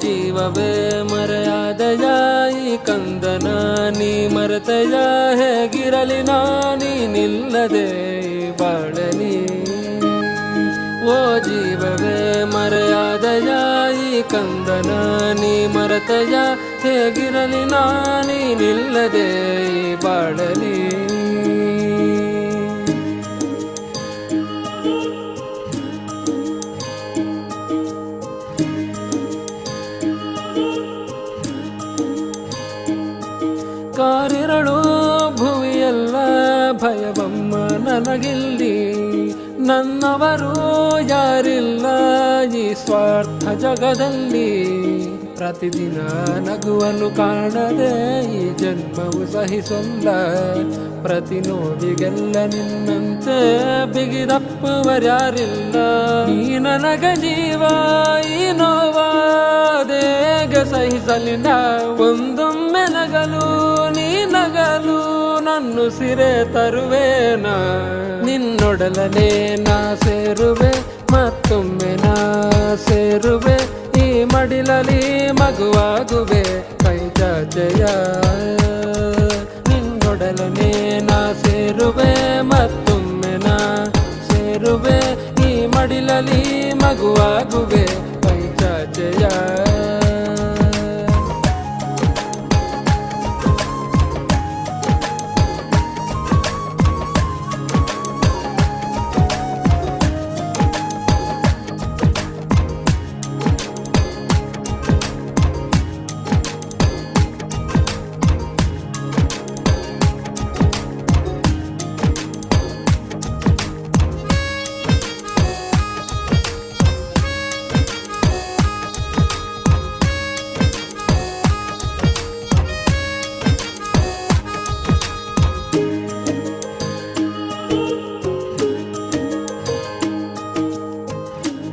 ಜೀವವೇ ಮರೆಯಾದಯ ಈ ಕಂದನ ನೀ ಮರೆತೆಯ ಹೇಗಿರಲಿ ನಾನಿಲ್ಲದೆ ಬಾಳಲಿ ಓ ಜೀವವೇ ಮರೆಯಾದಯ ಈ ಕಂದನ ನೀ ಮರೆತೆಯ ಹೇಗಿರಲಿ ನಾನಿಲ್ಲದೆ ಬಾಳಲಿ ಕಾರಿರಳು ಭುವಿಯಲ್ಲ ಭಯವಮ್ಮ ನನಗಿಲ್ಲಿ ನನ್ನವರು ಯಾರಿಲ್ಲ ಈ ಸ್ವಾರ್ಥ ಜಗದಲ್ಲಿ ಪ್ರತಿದಿನ ನಗುವನ್ನು ಕಾಣದೆ ಈ ಜನ್ಮವು ಸಹಿಸೊಲ್ಲ ಪ್ರತಿ ನೋವಿಗೆಲ್ಲ ನಿನ್ನಂತೆ ಬಿಗಿದಪ್ಪುವರ್ಯಾರಿಲ್ಲ ಈ ನನಗ ಜೀವ ಈ ನೋವಾದೇಗ ಸಹಿಸಲಿಲ್ಲ ಒಂದೊಮ್ಮೆ ನಗಲು ನೀ ನಗಲು ನನ್ನು ಸಿರೆ ತರುವೇನ ನಿನ್ನೊಡಲನೆ ನಾ ಸೇರುವೆ ಮತ್ತೊಮ್ಮೆ ನಾ ಸೇರುವೆ ಈ ಮಡಿಲಲಿ ಮಗುವಾಗುವೆ ಕೈ ಚಾಚೆಯ ನಿನ್ನೊಡಲನೆ ನಾ ಸೇರುವೆ ಮತ್ತೊಮ್ಮೆ ನಾ ಸೇರುವೆ ಈ ಮಡಿಲಲಿ ಮಗುವಾಗುವೆ ಕೈ ಚಾಚೆಯ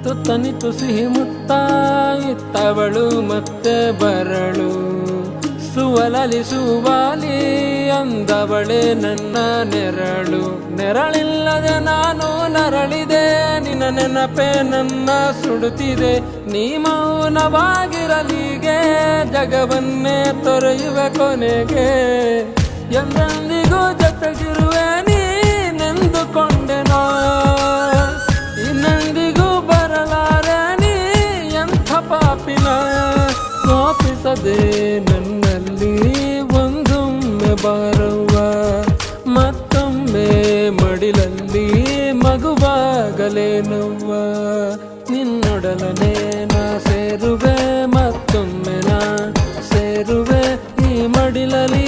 ತುತ್ತನಿತು ಸಿಹಿ ಮುತ್ತ ಇತ್ತವಳು ಮತ್ತೆ ಬರಳು ಸುವಲಲಿ ಸುವಾಲಿ ಅಂದವಳೆ ನನ್ನ ನೆರಳು ನೆರಳಿಲ್ಲದೆ ನಾನು ನರಳಿದೆ ನಿನ್ನ ನೆನಪೆ ನನ್ನ ಸುಡುತ್ತಿದೆ ನೀ ಮೌನವಾಗಿರಲಿಗೆ ಜಗವನ್ನೇ ತೊರೆಯುವೆ ಕೊನೆಗೆ ಎಂದೆಂದಿಗೂ ಜೊತೆಗಿರುವೆ ನೀನೆಂದುಕೊಂಡೆ ನಾ ಇನ್ನೆಂದಿಗೂ ಬರಲಾರೆ ನೀ ಎಂಥ ಪಾಪಿನ ಕೋಪಿಸದೆ ನನ್ನಲ್ಲಿ ಒಂದೊಮ್ಮೆ ಬಾರವ್ವ ಮತ್ತೊಮ್ಮೆ ಮಡಿಲಲ್ಲಿ ಮಗುವಾಗಲೇನವ್ವ ನಿನ್ನೊಡಲನೆ ನಾ ಸೇರುವೆ ಮತ್ತೊಮ್ಮೆ ನಾ ಸೇರುವೆ ಈ ಮಡಿಲಲಿ